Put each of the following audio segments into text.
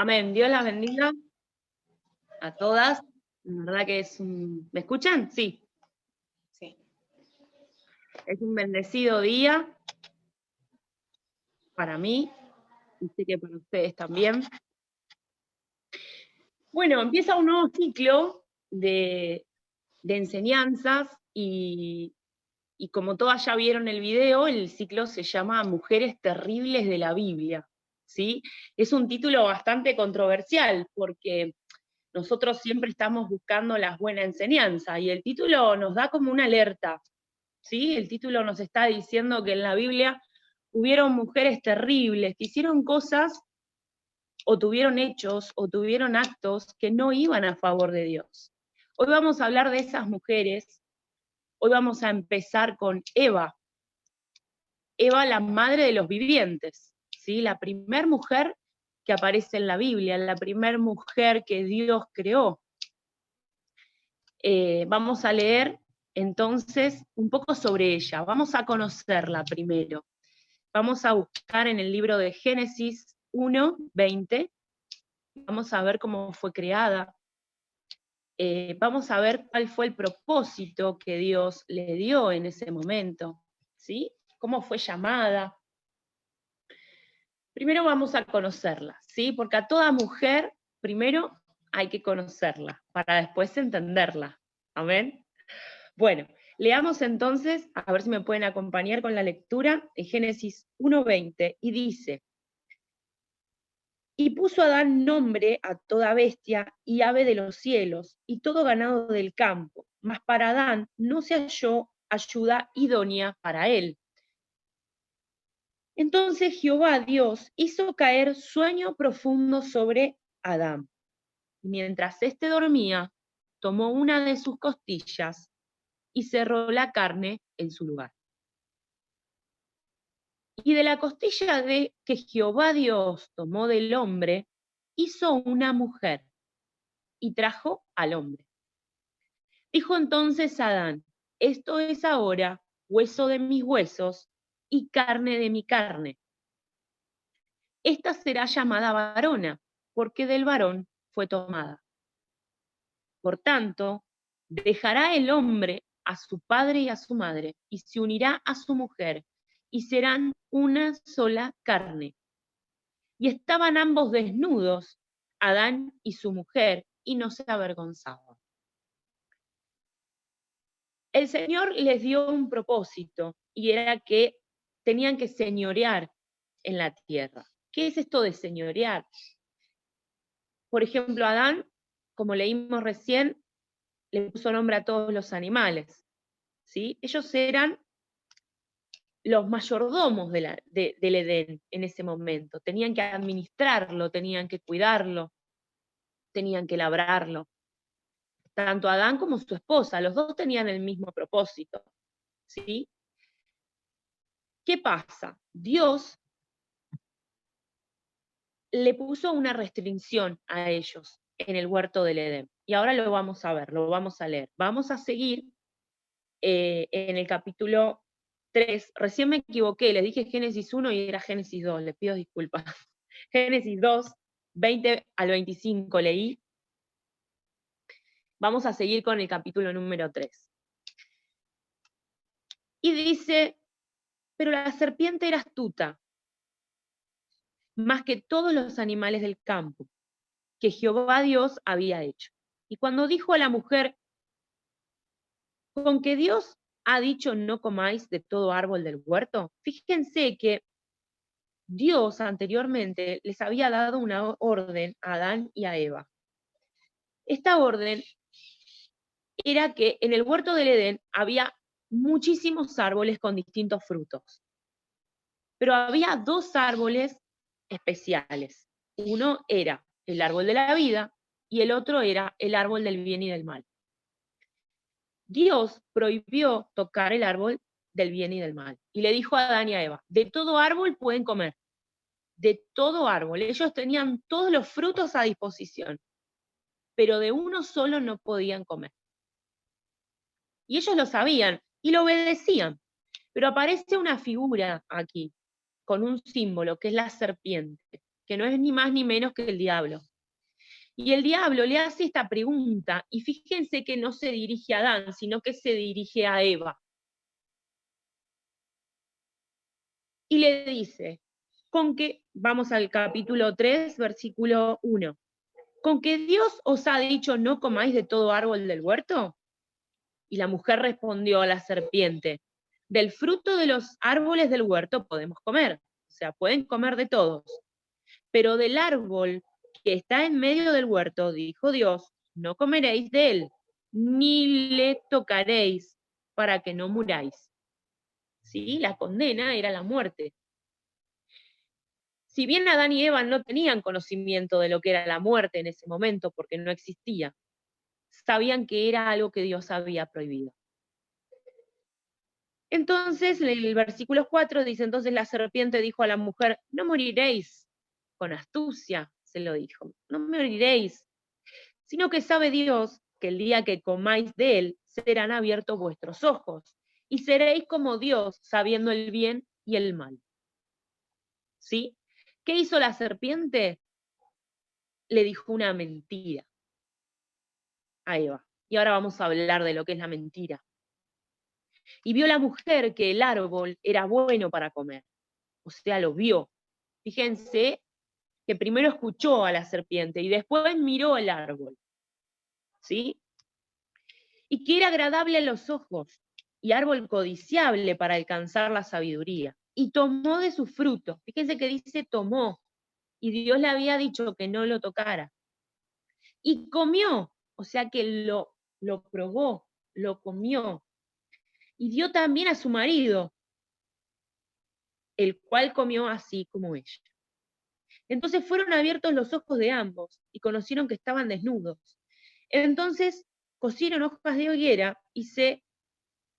Amén. Dios las bendiga a todas. La verdad que es un... ¿Me escuchan? Sí. Sí. Es un bendecido día para mí, y sé que para ustedes también. Bueno, empieza un nuevo ciclo de enseñanzas y como todas ya vieron el video, el ciclo se llama Mujeres Terribles de la Biblia, ¿sí? Es un título bastante controversial porque nosotros siempre estamos buscando la buena enseñanza y el título nos da como una alerta, ¿sí? El título nos está diciendo que en la Biblia hubieron mujeres terribles que hicieron cosas o tuvieron hechos o tuvieron actos que no iban a favor de Dios. Hoy vamos a hablar de esas mujeres. Hoy vamos a empezar con Eva. Eva, la madre de los vivientes, ¿sí? La primer mujer que aparece en la Biblia, la primer mujer que Dios creó. Vamos a leer entonces un poco sobre ella, vamos a conocerla primero. Vamos a buscar en el libro de Génesis 1:20, vamos a ver cómo fue creada, vamos a ver cuál fue el propósito que Dios le dio en ese momento, ¿sí? Cómo fue llamada. Primero vamos a conocerla, ¿sí? Porque a toda mujer, primero hay que conocerla, para después entenderla. ¿Amén? Bueno, leamos entonces, a ver si me pueden acompañar con la lectura, de Génesis 1:20, y dice: Y puso Adán nombre a toda bestia y ave de los cielos, y todo ganado del campo, mas para Adán no se halló ayuda idónea para él. Entonces Jehová Dios hizo caer sueño profundo sobre Adán. Y mientras éste dormía, tomó una de sus costillas y cerró la carne en su lugar. Y de la costilla de que Jehová Dios tomó del hombre, hizo una mujer y trajo al hombre. Dijo entonces Adán: esto es ahora hueso de mis huesos y carne de mi carne. Esta será llamada varona, porque del varón fue tomada. Por tanto, dejará el hombre a su padre y a su madre, y se unirá a su mujer, y serán una sola carne. Y estaban ambos desnudos, Adán y su mujer, y no se avergonzaban. El Señor les dio un propósito, y era que tenían que señorear en la tierra. ¿Qué es esto de señorear? Por ejemplo, Adán, como leímos recién, le puso nombre a todos los animales, ¿sí? Ellos eran los mayordomos del Edén en ese momento. Tenían que administrarlo, tenían que cuidarlo, tenían que labrarlo. Tanto Adán como su esposa, los dos tenían el mismo propósito, ¿sí? ¿Qué pasa? Dios le puso una restricción a ellos en el huerto del Edén. Y ahora lo vamos a ver, lo vamos a leer. Vamos a seguir en el capítulo 3. Recién me equivoqué, les dije Génesis 1 y era Génesis 2, les pido disculpas. Génesis 2, 20 al 25 leí. Vamos a seguir con el capítulo número 3. Y dice: pero la serpiente era astuta, más que todos los animales del campo, que Jehová Dios había hecho. Y cuando dijo a la mujer: con que Dios ha dicho no comáis de todo árbol del huerto, fíjense que Dios anteriormente les había dado una orden a Adán y a Eva. Esta orden era que en el huerto del Edén había muchísimos árboles con distintos frutos, pero había dos árboles especiales. Uno era el árbol de la vida y el otro era el árbol del bien y del mal. Dios prohibió tocar el árbol del bien y del mal y le dijo a Adán y a Eva: de todo árbol pueden comer, de todo árbol. Ellos tenían todos los frutos a disposición, pero de uno solo no podían comer. Y ellos lo sabían y lo obedecían. Pero aparece una figura aquí, con un símbolo, que es la serpiente. que no es ni más ni menos que el diablo. Y el diablo le hace esta pregunta, y fíjense que no se dirige a Adán, sino que se dirige a Eva. Y le dice, con que, vamos al capítulo 3, versículo 1, ¿con que Dios os ha dicho no comáis de todo árbol del huerto? Y la mujer respondió a la serpiente, del fruto de los árboles del huerto podemos comer, o sea, pueden comer de todos, pero del árbol que está en medio del huerto, dijo Dios, no comeréis de él, ni le tocaréis para que no muráis. ¿Sí? La condena era la muerte. Si bien Adán y Eva no tenían conocimiento de lo que era la muerte en ese momento, porque no existía, sabían que era algo que Dios había prohibido. Entonces, el versículo 4 dice, entonces la serpiente dijo a la mujer, no moriréis, con astucia se lo dijo, no moriréis, sino que sabe Dios que el día que comáis de él, serán abiertos vuestros ojos, y seréis como Dios, sabiendo el bien y el mal. ¿Sí? ¿Qué hizo la serpiente? Le dijo una mentira a Eva. Y ahora vamos a hablar de lo que es la mentira. Y vio la mujer que el árbol era bueno para comer. O sea, lo vio. Fíjense que primero escuchó a la serpiente y después miró el árbol. ¿Sí? Y que era agradable a los ojos y árbol codiciable para alcanzar la sabiduría. Y tomó de su fruto. Fíjense que dice tomó. Y Dios le había dicho que no lo tocara. Y comió. O sea que lo probó, lo comió. Y dio también a su marido, el cual comió así como ella. Entonces fueron abiertos los ojos de ambos y conocieron que estaban desnudos. Entonces cosieron hojas de higuera y se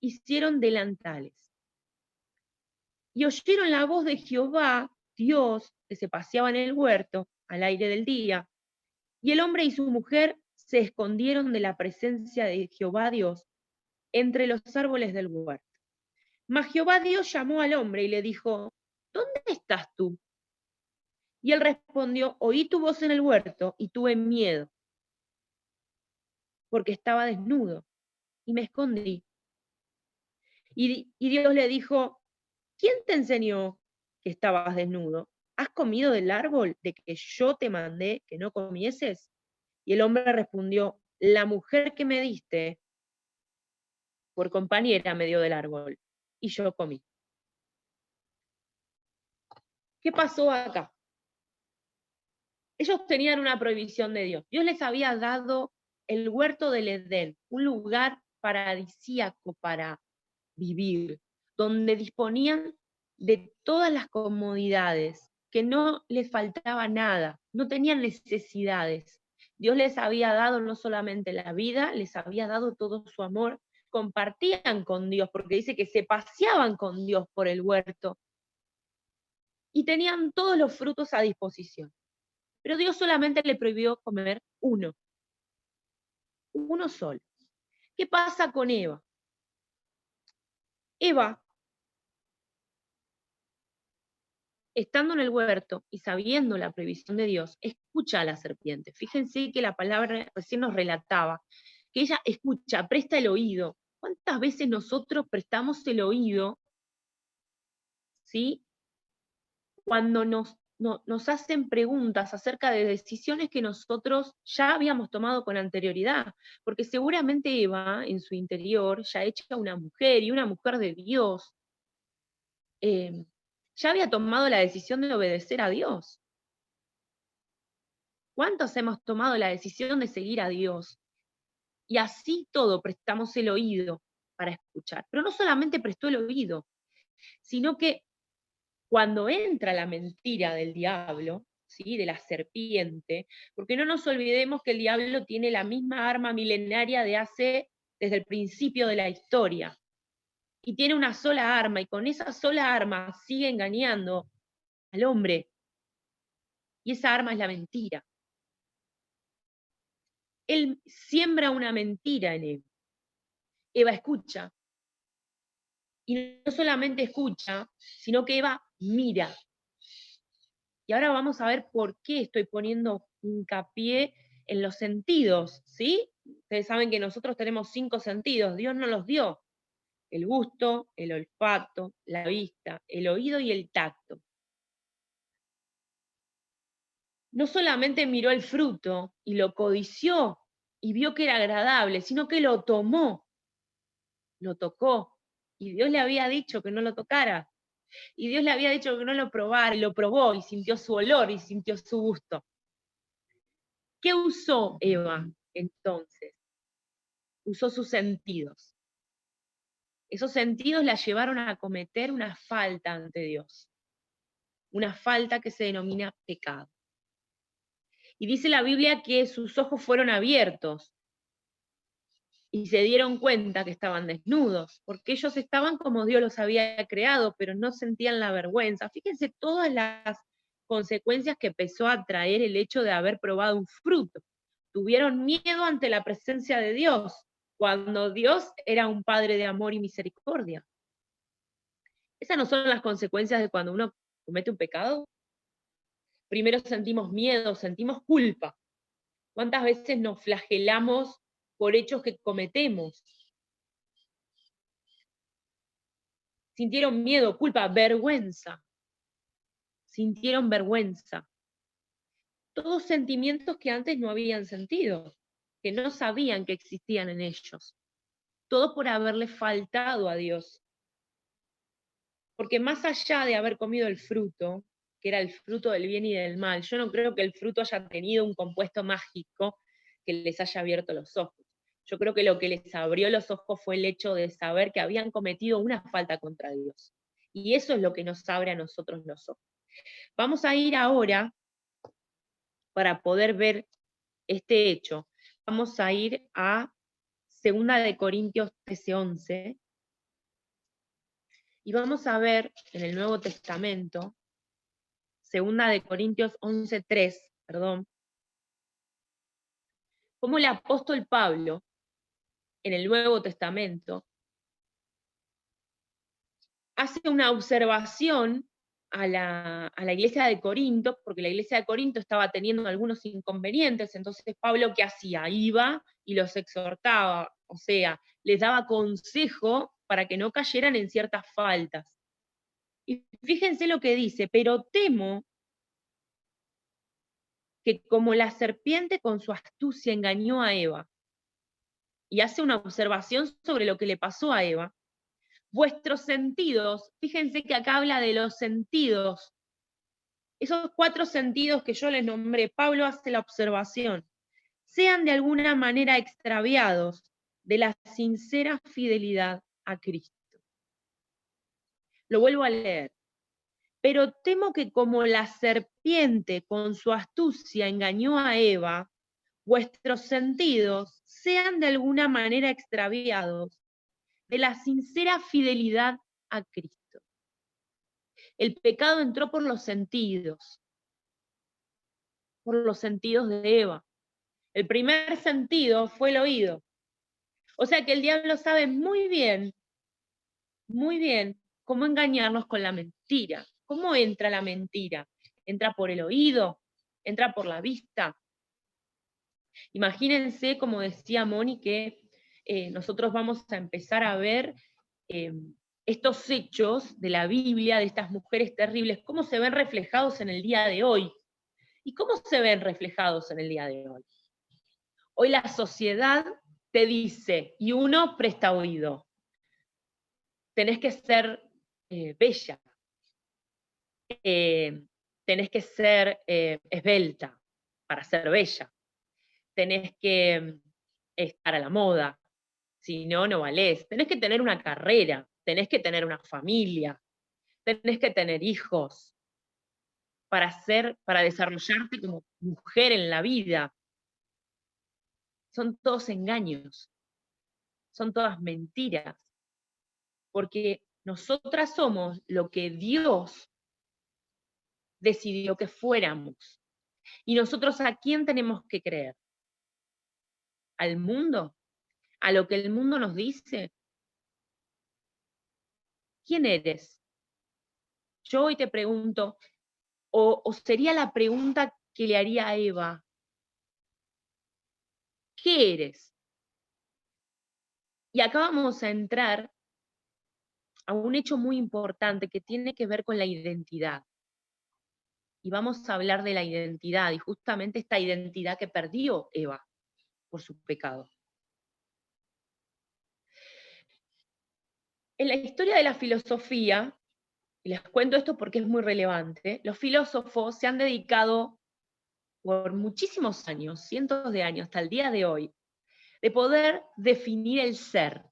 hicieron delantales. Y oyeron la voz de Jehová, Dios, que se paseaba en el huerto al aire del día. Y el hombre y su mujer se escondieron de la presencia de Jehová Dios entre los árboles del huerto. Mas Jehová Dios llamó al hombre y le dijo, ¿dónde estás tú? Y él respondió, oí tu voz en el huerto y tuve miedo, porque estaba desnudo, y me escondí. Y Dios le dijo, ¿quién te enseñó que estabas desnudo? ¿Has comido del árbol de que yo te mandé que no comieses? Y el hombre respondió, la mujer que me diste por compañera me dio del árbol, y yo comí. ¿Qué pasó acá? Ellos tenían una prohibición de Dios. Dios les había dado el huerto del Edén, un lugar paradisíaco para vivir, donde disponían de todas las comodidades, que no les faltaba nada, no tenían necesidades. Dios les había dado no solamente la vida, les había dado todo su amor, compartían con Dios, porque dice que se paseaban con Dios por el huerto y tenían todos los frutos a disposición. Pero Dios solamente le prohibió comer uno solo. ¿Qué pasa con Eva? Eva, estando en el huerto y sabiendo la prohibición de Dios, escucha a la serpiente. Fíjense que la palabra recién nos relataba, que ella escucha, presta el oído. ¿Cuántas veces nosotros prestamos el oído, ¿sí? Cuando nos hacen preguntas acerca de decisiones que nosotros ya habíamos tomado con anterioridad, porque seguramente Eva en su interior, ya hecha una mujer y una mujer de Dios, ya había tomado la decisión de obedecer a Dios. ¿Cuántos hemos tomado la decisión de seguir a Dios? Y así todo prestamos el oído para escuchar. Pero no solamente prestó el oído, sino que cuando entra la mentira del diablo, ¿sí? De la serpiente, porque no nos olvidemos que el diablo tiene la misma arma milenaria desde el principio de la historia, y tiene una sola arma, y con esa sola arma sigue engañando al hombre, y esa arma es la mentira. Él siembra una mentira en Eva. Eva escucha, y no solamente escucha, sino que Eva mira. Y ahora vamos a ver por qué estoy poniendo hincapié en los sentidos, ¿sí? Ustedes saben que nosotros tenemos 5 sentidos, Dios nos los dio: el gusto, el olfato, la vista, el oído y el tacto. No solamente miró el fruto y lo codició y vio que era agradable, sino que lo tomó, lo tocó, y Dios le había dicho que no lo tocara, y Dios le había dicho que no lo probara, y lo probó, y sintió su olor, y sintió su gusto. ¿Qué usó Eva entonces? Usó sus sentidos. Esos sentidos la llevaron a cometer una falta ante Dios, una falta que se denomina pecado. Y dice la Biblia que sus ojos fueron abiertos y se dieron cuenta que estaban desnudos, porque ellos estaban como Dios los había creado, pero no sentían la vergüenza. Fíjense todas las consecuencias que empezó a traer el hecho de haber probado un fruto. Tuvieron miedo ante la presencia de Dios, cuando Dios era un Padre de amor y misericordia. Esas no son las consecuencias de cuando uno comete un pecado. Primero sentimos miedo, sentimos culpa. ¿Cuántas veces nos flagelamos por hechos que cometemos? Sintieron miedo, culpa, vergüenza. Sintieron vergüenza. Todos sentimientos que antes no habían sentido, que no sabían que existían en ellos. Todo por haberle faltado a Dios. Porque más allá de haber comido el fruto, que era el fruto del bien y del mal, yo no creo que el fruto haya tenido un compuesto mágico que les haya abierto los ojos. Yo creo que lo que les abrió los ojos fue el hecho de saber que habían cometido una falta contra Dios. Y eso es lo que nos abre a nosotros los ojos. Vamos a ir ahora, para poder ver este hecho, vamos a ir a 2 Corintios 13:11, y vamos a ver en el Nuevo Testamento, 2 Corintios 11:3, perdón, cómo el apóstol Pablo, en el Nuevo Testamento, hace una observación a la iglesia de Corinto, porque la iglesia de Corinto estaba teniendo algunos inconvenientes. Entonces Pablo, ¿qué hacía? Iba y los exhortaba, o sea, les daba consejo para que no cayeran en ciertas faltas. Y fíjense lo que dice: pero temo que como la serpiente con su astucia engañó a Eva, y hace una observación sobre lo que le pasó a Eva, vuestros sentidos, fíjense que acá habla de los sentidos, esos 4 sentidos que yo les nombré, Pablo hace la observación, sean de alguna manera extraviados de la sincera fidelidad a Cristo. Lo vuelvo a leer. Pero temo que como la serpiente con su astucia engañó a Eva, vuestros sentidos sean de alguna manera extraviados de la sincera fidelidad a Cristo. El pecado entró por los sentidos de Eva. El primer sentido fue el oído. O sea que el diablo sabe muy bien cómo engañarnos con la mentira. ¿Cómo entra la mentira? Entra por el oído, entra por la vista. Imagínense, como decía Moni, que nosotros vamos a empezar a ver estos hechos de la Biblia, de estas mujeres terribles, cómo se ven reflejados en el día de hoy. ¿Y cómo se ven reflejados en el día de hoy? Hoy la sociedad te dice, y uno presta oído, tenés que ser bella, tenés que ser esbelta para ser bella, tenés que estar a la moda, si no, no valés, tenés que tener una carrera, tenés que tener una familia, tenés que tener hijos para desarrollarte como mujer en la vida. Son todos engaños, son todas mentiras, porque nosotras somos lo que Dios decidió que fuéramos. ¿Y nosotros a quién tenemos que creer? ¿Al mundo? ¿A lo que el mundo nos dice? ¿Quién eres? Yo hoy te pregunto, O sería la pregunta que le haría a Eva: ¿qué eres? Y acá vamos a entrar a un hecho muy importante que tiene que ver con la identidad. Y vamos a hablar de la identidad, y justamente esta identidad que perdió Eva por su pecado. En la historia de la filosofía, y les cuento esto porque es muy relevante, los filósofos se han dedicado por muchísimos años, cientos de años, hasta el día de hoy, de poder definir el ser.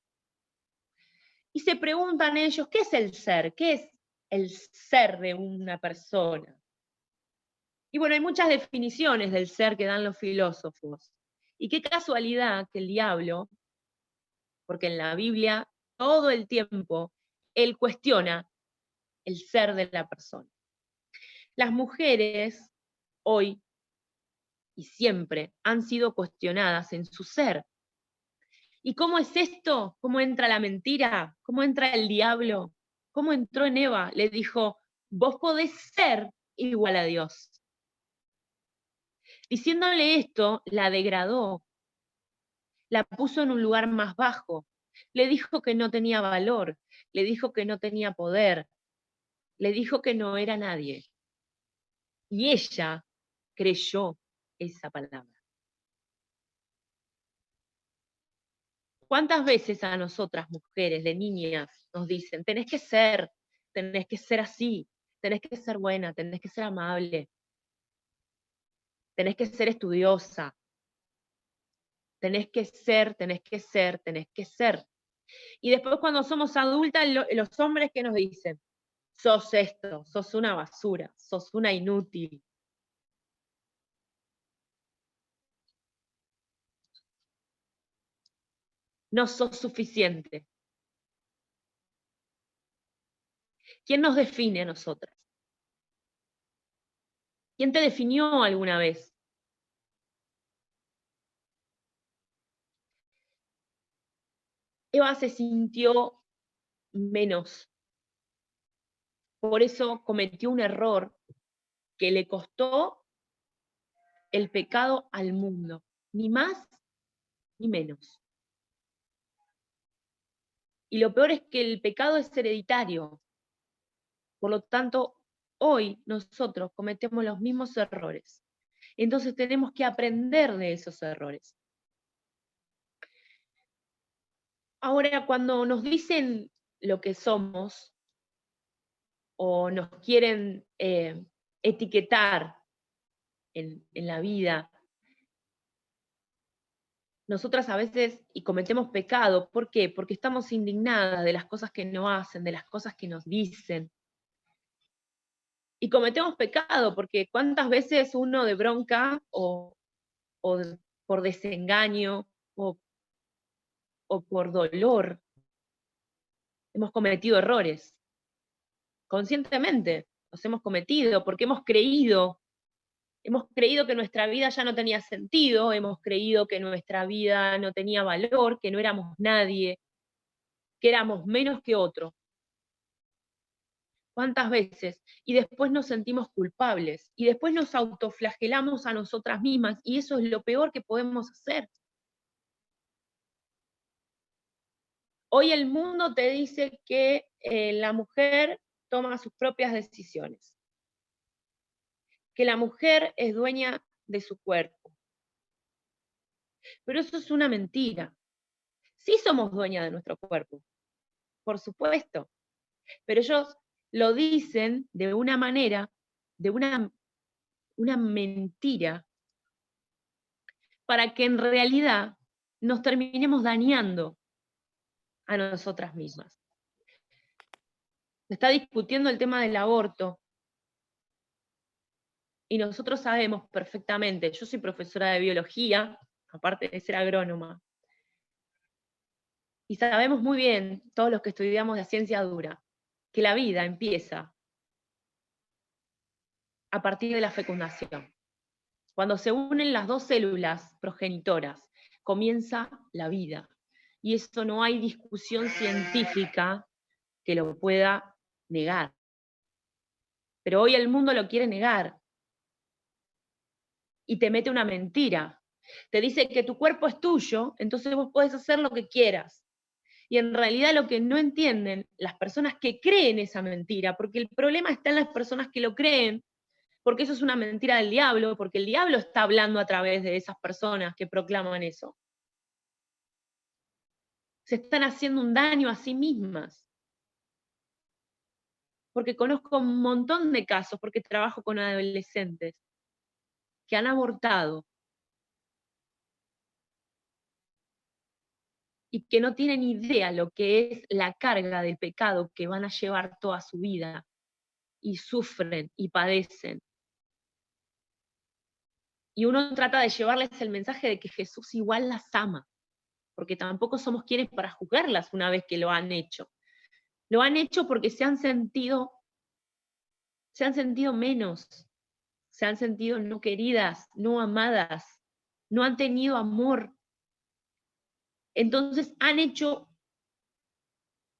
Y se preguntan ellos, ¿qué es el ser? ¿Qué es el ser de una persona? Y bueno, hay muchas definiciones del ser que dan los filósofos. Y qué casualidad que el diablo, porque en la Biblia todo el tiempo él cuestiona el ser de la persona. Las mujeres hoy y siempre han sido cuestionadas en su ser. ¿Y cómo es esto? ¿Cómo entra la mentira? ¿Cómo entra el diablo? ¿Cómo entró en Eva? Le dijo, vos podés ser igual a Dios. Diciéndole esto, la degradó, la puso en un lugar más bajo, le dijo que no tenía valor, le dijo que no tenía poder, le dijo que no era nadie. Y ella creyó esa palabra. ¿Cuántas veces a nosotras, mujeres, de niñas, nos dicen, tenés que ser así, tenés que ser buena, tenés que ser amable, tenés que ser estudiosa, tenés que ser, tenés que ser, tenés que ser? Y después cuando somos adultas, los hombres, ¿qué nos dicen? Sos esto, sos una basura, sos una inútil. No sos suficiente. ¿Quién nos define a nosotras? ¿Quién te definió alguna vez? Eva se sintió menos. Por eso cometió un error que le costó el pecado al mundo. Ni más ni menos. Y lo peor es que el pecado es hereditario. Por lo tanto, hoy nosotros cometemos los mismos errores. Entonces tenemos que aprender de esos errores. Ahora, cuando nos dicen lo que somos o nos quieren etiquetar en la vida, nosotras a veces y cometemos pecado. ¿Por qué? Porque estamos indignadas de las cosas que no hacen, de las cosas que nos dicen. Y cometemos pecado porque cuántas veces uno de bronca o por desengaño o por dolor hemos cometido errores. Conscientemente los hemos cometido porque hemos creído que nuestra vida ya no tenía sentido, hemos creído que nuestra vida no tenía valor, que no éramos nadie, que éramos menos que otro. ¿Cuántas veces? Y después nos sentimos culpables, y después nos autoflagelamos a nosotras mismas, y eso es lo peor que podemos hacer. Hoy el mundo te dice que la mujer toma sus propias decisiones, que la mujer es dueña de su cuerpo. Pero eso es una mentira. Sí somos dueñas de nuestro cuerpo, por supuesto, pero ellos lo dicen de una manera, de una mentira, para que en realidad nos terminemos dañando a nosotras mismas. Se está discutiendo el tema del aborto y nosotros sabemos perfectamente, yo soy profesora de biología, aparte de ser agrónoma, y sabemos muy bien, todos los que estudiamos la ciencia dura, que la vida empieza a partir de la fecundación. Cuando se unen las dos células progenitoras, comienza la vida. Y eso no hay discusión científica que lo pueda negar. pero hoy el mundo lo quiere negar y te mete una mentira. Te dice que tu cuerpo es tuyo, entonces vos podés hacer lo que quieras. Y en realidad lo que no entienden las personas que creen esa mentira, porque el problema está en las personas que lo creen, porque eso es una mentira del diablo, porque el diablo está hablando a través de esas personas que proclaman eso. Se están haciendo un daño a sí mismas. Porque conozco un montón de casos, porque trabajo con adolescentes que han abortado y que no tienen idea lo que es la carga del pecado que van a llevar toda su vida y sufren y padecen. Y uno trata de llevarles el mensaje de que Jesús igual las ama, porque tampoco somos quienes para juzgarlas una vez que lo han hecho. Lo han hecho porque se han sentido menos, se han sentido no queridas, no amadas, no han tenido amor. Entonces han hecho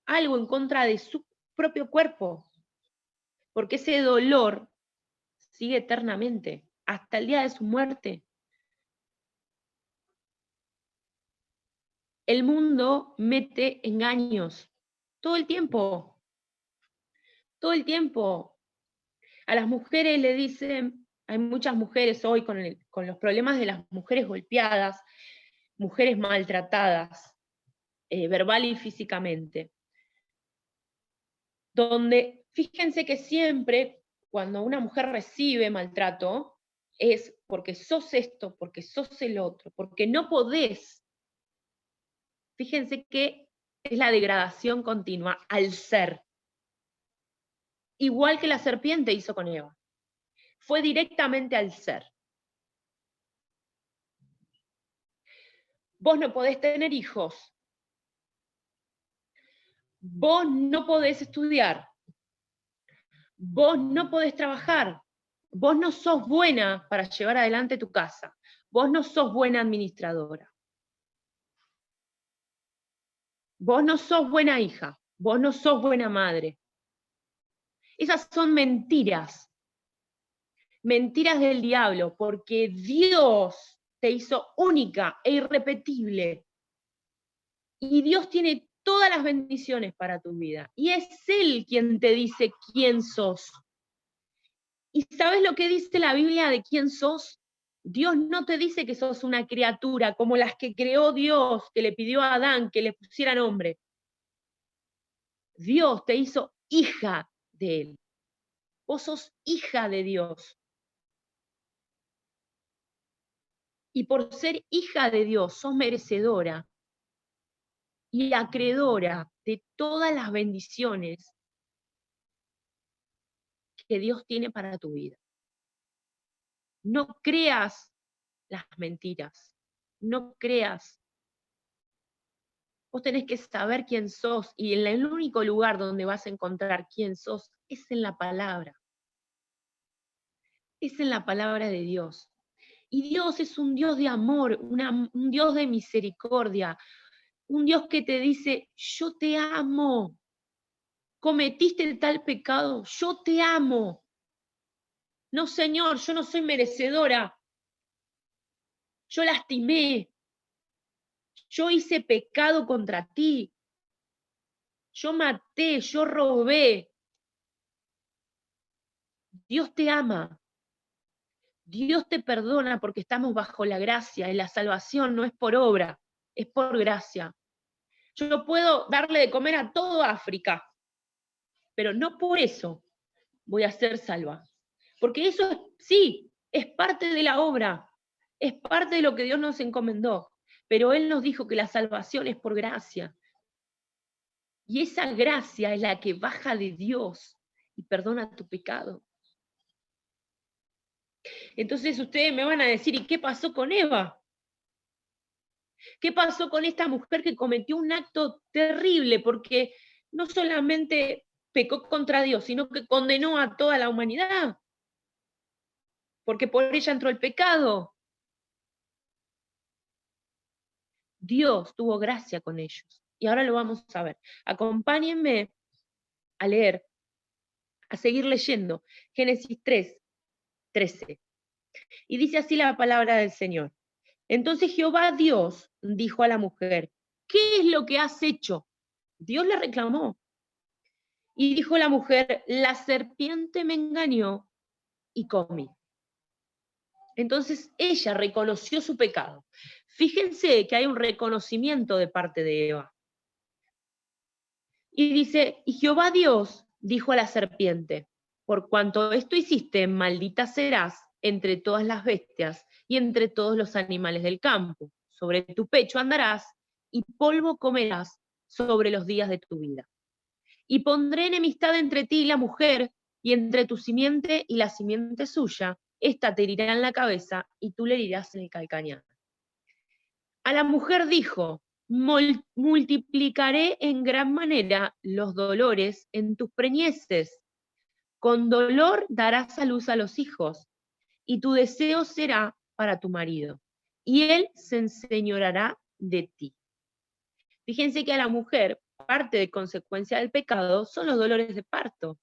algo en contra de su propio cuerpo, porque ese dolor sigue eternamente, hasta el día de su muerte. El mundo mete engaños todo el tiempo, todo el tiempo. A las mujeres le dicen, hay muchas mujeres hoy con los problemas de las mujeres golpeadas, mujeres maltratadas, verbal y físicamente, donde fíjense que siempre cuando una mujer recibe maltrato es porque sos esto, porque sos el otro, porque no podés. Fíjense que es la degradación continua al ser. Igual que la serpiente hizo con Eva. Fue directamente al ser. Vos no podés tener hijos. Vos no podés estudiar. Vos no podés trabajar. Vos no sos buena para llevar adelante tu casa. Vos no sos buena administradora. Vos no sos buena hija. Vos no sos buena madre. Esas son mentiras. Mentiras del diablo, porque Dios te hizo única e irrepetible. Y Dios tiene todas las bendiciones para tu vida. Y es Él quien te dice quién sos. ¿Y sabes lo que dice la Biblia de quién sos? Dios no te dice que sos una criatura como las que creó Dios, que le pidió a Adán que le pusiera nombre. Dios te hizo hija de Él. Vos sos hija de Dios. Y por ser hija de Dios, sos merecedora y acreedora de todas las bendiciones que Dios tiene para tu vida. No creas las mentiras, no creas. Vos tenés que saber quién sos y el único lugar donde vas a encontrar quién sos es en la palabra. Es en la palabra de Dios. Y Dios es un Dios de amor, un Dios de misericordia, un Dios que te dice, yo te amo. Cometiste tal pecado, yo te amo. No, Señor, yo no soy merecedora. Yo lastimé. Yo hice pecado contra ti. Yo maté, yo robé. Dios te ama. Dios te perdona porque estamos bajo la gracia y la salvación no es por obra, es por gracia. Yo puedo darle de comer a todo África, pero no por eso voy a ser salva. Porque eso sí, es parte de la obra, es parte de lo que Dios nos encomendó. Pero Él nos dijo que la salvación es por gracia. Y esa gracia es la que baja de Dios y perdona tu pecado. Entonces ustedes me van a decir, ¿y qué pasó con Eva? ¿Qué pasó con esta mujer que cometió un acto terrible? Porque no solamente pecó contra Dios, sino que condenó a toda la humanidad. Porque por ella entró el pecado. Dios tuvo gracia con ellos. Y ahora lo vamos a ver. Acompáñenme a leer A seguir leyendo, Génesis 3:13. Y dice así la palabra del Señor. Entonces Jehová Dios dijo a la mujer, ¿qué es lo que has hecho? Dios le reclamó. Y dijo la mujer, la serpiente me engañó y comí. Entonces ella reconoció su pecado. Fíjense que hay un reconocimiento de parte de Eva. Y dice, y Jehová Dios dijo a la serpiente, por cuanto esto hiciste, maldita serás entre todas las bestias y entre todos los animales del campo. Sobre tu pecho andarás y polvo comerás sobre los días de tu vida. Y pondré enemistad entre ti y la mujer, y entre tu simiente y la simiente suya. Esta te herirá en la cabeza y tú le herirás en el calcañar. A la mujer dijo, multiplicaré en gran manera los dolores en tus preñeces. Con dolor darás a luz a los hijos, y tu deseo será para tu marido, y él se enseñoreará de ti. Fíjense que a la mujer, parte de consecuencia del pecado, son los dolores de parto.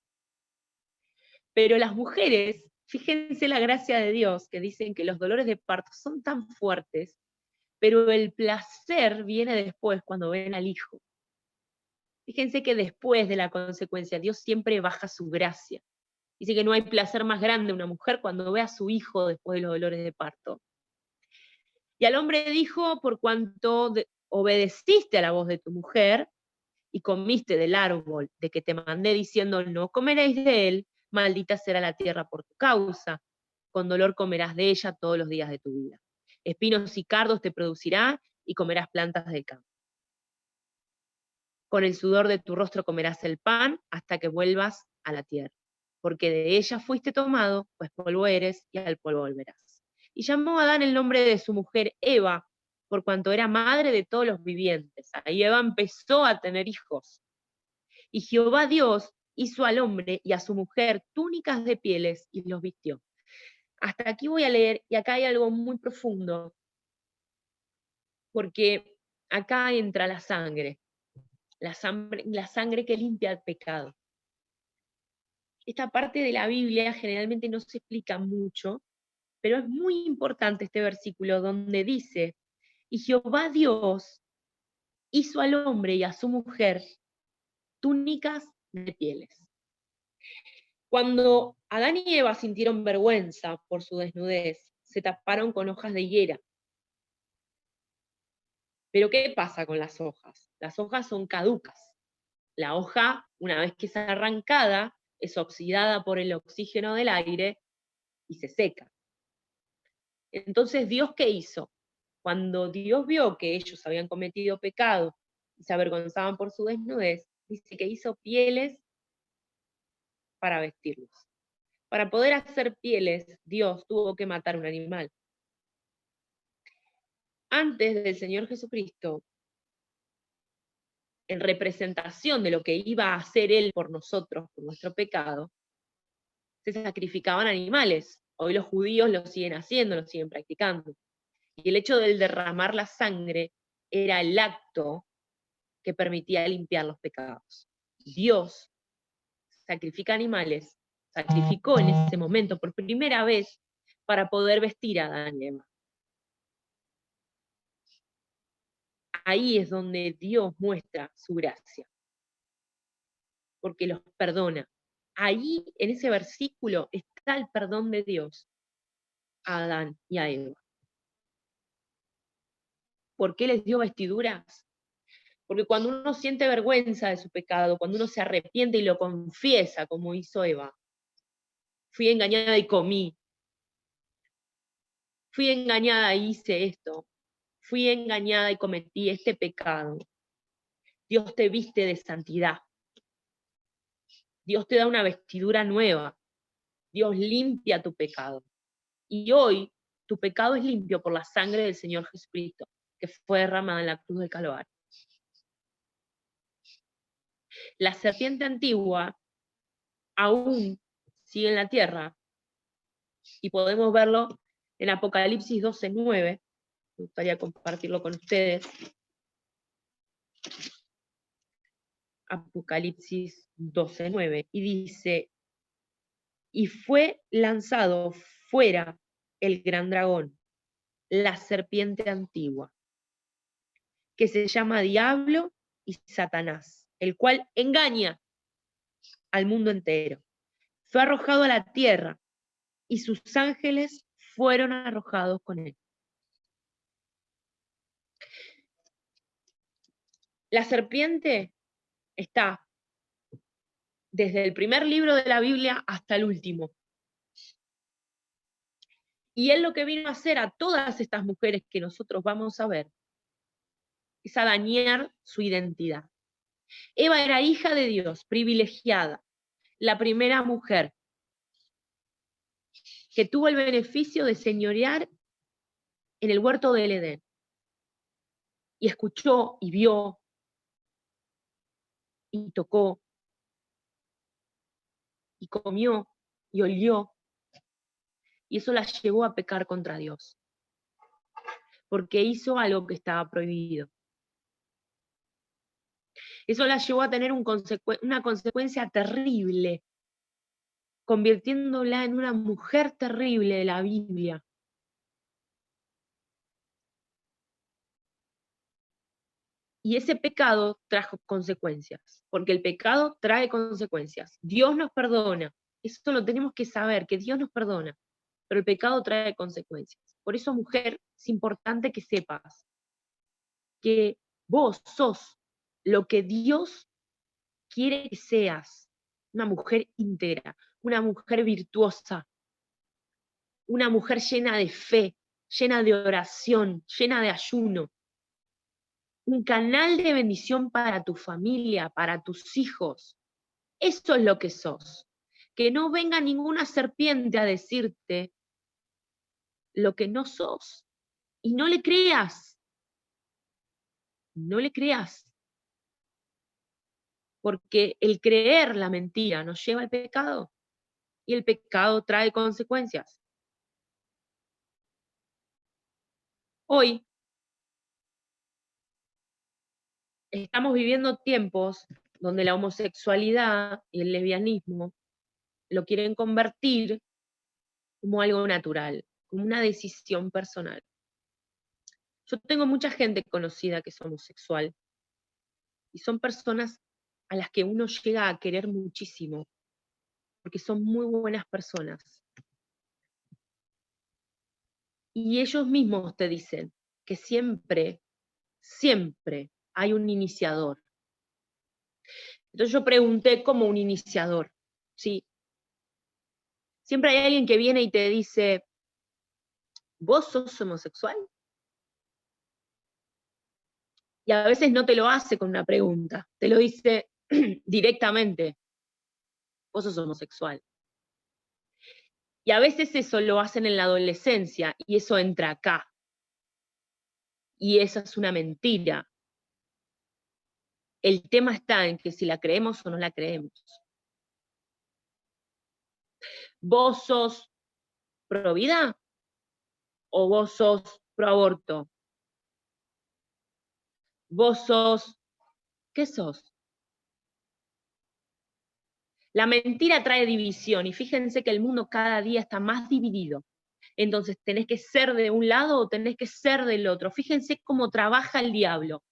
Pero las mujeres, fíjense la gracia de Dios, que dicen que los dolores de parto son tan fuertes, pero el placer viene después cuando ven al hijo. Fíjense que después de la consecuencia, Dios siempre baja su gracia. Dice que no hay placer más grande una mujer cuando ve a su hijo después de los dolores de parto. Y al hombre dijo, por cuanto obedeciste a la voz de tu mujer y comiste del árbol de que te mandé diciendo, no comeréis de él, maldita será la tierra por tu causa, con dolor comerás de ella todos los días de tu vida. Espinos y cardos te producirá y comerás plantas del campo. Con el sudor de tu rostro comerás el pan hasta que vuelvas a la tierra, porque de ella fuiste tomado, pues polvo eres y al polvo volverás. Y llamó a Adán el nombre de su mujer Eva, por cuanto era madre de todos los vivientes. Ahí Eva empezó a tener hijos. Y Jehová Dios hizo al hombre y a su mujer túnicas de pieles y los vistió. Hasta aquí voy a leer, y acá hay algo muy profundo, porque acá entra la sangre que limpia el pecado. Esta parte de la Biblia generalmente no se explica mucho, pero es muy importante este versículo donde dice, y Jehová Dios hizo al hombre y a su mujer túnicas de pieles. Cuando Adán y Eva sintieron vergüenza por su desnudez, se taparon con hojas de higuera. Pero ¿qué pasa con las hojas? Las hojas son caducas. La hoja, una vez que es arrancada, es oxidada por el oxígeno del aire y se seca. Entonces, ¿Dios qué hizo? Cuando Dios vio que ellos habían cometido pecado y se avergonzaban por su desnudez, dice que hizo pieles para vestirlos. Para poder hacer pieles, Dios tuvo que matar un animal. Antes del Señor Jesucristo, en representación de lo que iba a hacer Él por nosotros, por nuestro pecado, se sacrificaban animales. Hoy los judíos lo siguen haciendo, lo siguen practicando. Y el hecho de derramar la sangre era el acto que permitía limpiar los pecados. Dios sacrifica animales, sacrificó en ese momento por primera vez para poder vestir a Adán y Eva. Ahí es donde Dios muestra su gracia, porque los perdona. Ahí, en ese versículo, está el perdón de Dios a Adán y a Eva. ¿Por qué les dio vestiduras? Porque cuando uno siente vergüenza de su pecado, cuando uno se arrepiente y lo confiesa, como hizo Eva, fui engañada y comí, fui engañada y hice esto, fui engañada y cometí este pecado. Dios te viste de santidad. Dios te da una vestidura nueva. Dios limpia tu pecado. Y hoy tu pecado es limpio por la sangre del Señor Jesucristo, que fue derramada en la cruz del Calvario. La serpiente antigua aún sigue en la tierra y podemos verlo en Apocalipsis 12:9. Me gustaría compartirlo con ustedes. Apocalipsis 12:9, y dice, y fue lanzado fuera el gran dragón, la serpiente antigua, que se llama Diablo y Satanás, el cual engaña al mundo entero. Fue arrojado a la tierra y sus ángeles fueron arrojados con él. La serpiente está desde el primer libro de la Biblia hasta el último. Y él lo que vino a hacer a todas estas mujeres que nosotros vamos a ver es a dañar su identidad. Eva era hija de Dios, privilegiada, la primera mujer que tuvo el beneficio de señorear en el huerto del Edén. Y escuchó y vio y tocó y comió y olió. Y eso la llevó a pecar contra Dios, porque hizo algo que estaba prohibido. Eso la llevó a tener una consecuencia terrible, convirtiéndola en una mujer terrible de la Biblia. Y ese pecado trajo consecuencias, porque el pecado trae consecuencias. Dios nos perdona, eso lo tenemos que saber, que Dios nos perdona, pero el pecado trae consecuencias. Por eso, mujer, es importante que sepas que vos sos lo que Dios quiere que seas, una mujer íntegra, una mujer virtuosa, una mujer llena de fe, llena de oración, llena de ayuno, un canal de bendición para tu familia, para tus hijos. Eso es lo que sos. Que no venga ninguna serpiente a decirte lo que no sos. Y no le creas. No le creas. Porque el creer la mentira nos lleva al pecado. Y el pecado trae consecuencias. Hoy estamos viviendo tiempos donde la homosexualidad y el lesbianismo lo quieren convertir como algo natural, como una decisión personal. Yo tengo mucha gente conocida que es homosexual y son personas a las que uno llega a querer muchísimo, porque son muy buenas personas. Y ellos mismos te dicen que siempre, siempre hay un iniciador. Entonces yo pregunté como un iniciador, ¿sí? Siempre hay alguien que viene y te dice, ¿vos sos homosexual? Y a veces no te lo hace con una pregunta, te lo dice directamente, vos sos homosexual. Y a veces eso lo hacen en la adolescencia y eso entra acá. Y esa es una mentira. El tema está en que si la creemos o no la creemos. ¿Vos sos pro vida o vos sos pro aborto? ¿Vos sos? ¿Qué sos? La mentira trae división y fíjense que el mundo cada día está más dividido. Entonces tenés que ser de un lado o tenés que ser del otro. Fíjense cómo trabaja el diablo.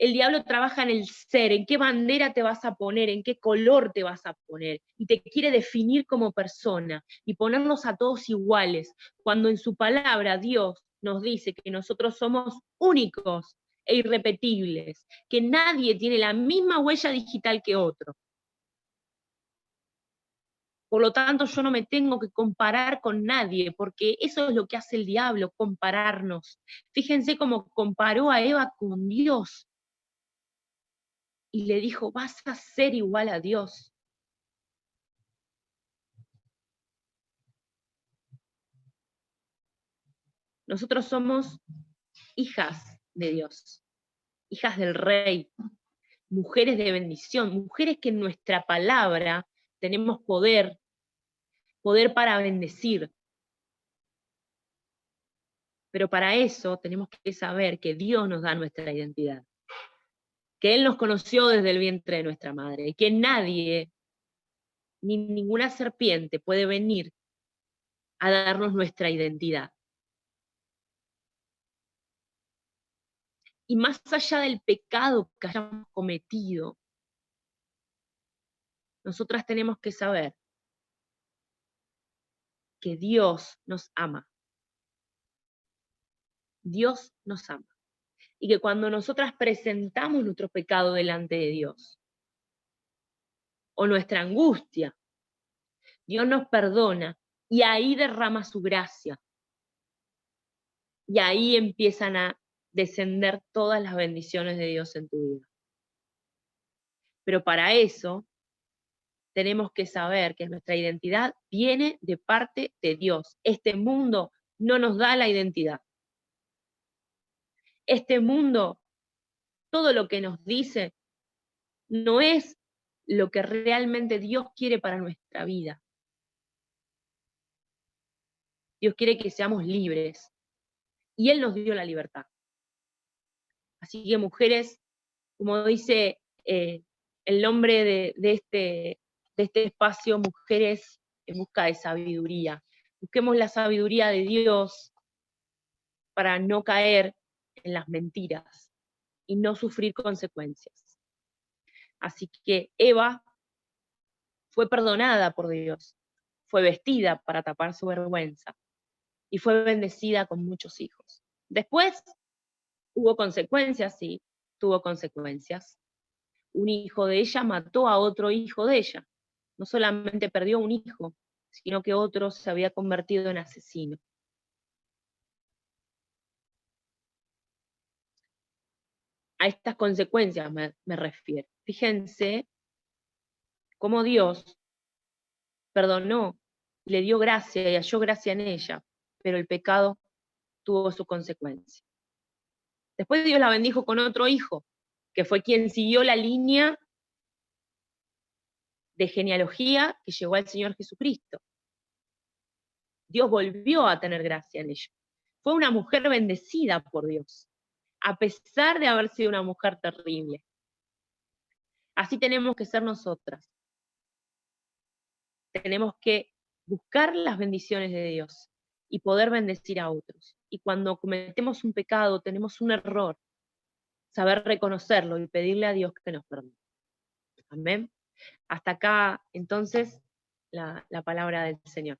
El diablo trabaja en el ser, en qué bandera te vas a poner, en qué color te vas a poner, y te quiere definir como persona y ponernos a todos iguales, cuando en su palabra Dios nos dice que nosotros somos únicos e irrepetibles, que nadie tiene la misma huella digital que otro. Por lo tanto, yo no me tengo que comparar con nadie, porque eso es lo que hace el diablo, compararnos. Fíjense cómo comparó a Eva con Dios. Y le dijo, vas a ser igual a Dios. Nosotros somos hijas de Dios, hijas del Rey, mujeres de bendición, mujeres que en nuestra palabra tenemos poder, poder para bendecir. Pero para eso tenemos que saber que Dios nos da nuestra identidad, que Él nos conoció desde el vientre de nuestra madre, y que nadie ni ninguna serpiente puede venir a darnos nuestra identidad. Y más allá del pecado que hayamos cometido, nosotras tenemos que saber que Dios nos ama. Dios nos ama. Y que cuando nosotras presentamos nuestro pecado delante de Dios, o nuestra angustia, Dios nos perdona y ahí derrama su gracia. Y ahí empiezan a descender todas las bendiciones de Dios en tu vida. Pero para eso tenemos que saber que nuestra identidad viene de parte de Dios. Este mundo no nos da la identidad. Este mundo, todo lo que nos dice, no es lo que realmente Dios quiere para nuestra vida. Dios quiere que seamos libres. Y Él nos dio la libertad. Así que mujeres, como dice el nombre de este espacio, mujeres en busca de sabiduría. Busquemos la sabiduría de Dios para no caer en las mentiras y no sufrir consecuencias. Así que Eva fue perdonada por Dios, fue vestida para tapar su vergüenza y fue bendecida con muchos hijos. Después hubo consecuencias, sí, tuvo consecuencias. Un hijo de ella mató a otro hijo de ella. No solamente perdió un hijo, sino que otro se había convertido en asesino. A estas consecuencias me refiero. Fíjense cómo Dios perdonó, le dio gracia y halló gracia en ella, pero el pecado tuvo su consecuencia. Después Dios la bendijo con otro hijo, que fue quien siguió la línea de genealogía que llegó al Señor Jesucristo. Dios volvió a tener gracia en ella. Fue una mujer bendecida por Dios, a pesar de haber sido una mujer terrible. Así tenemos que ser nosotras. Tenemos que buscar las bendiciones de Dios y poder bendecir a otros. Y cuando cometemos un pecado, tenemos un error, saber reconocerlo y pedirle a Dios que nos perdone. Amén. Hasta acá, entonces, la palabra del Señor.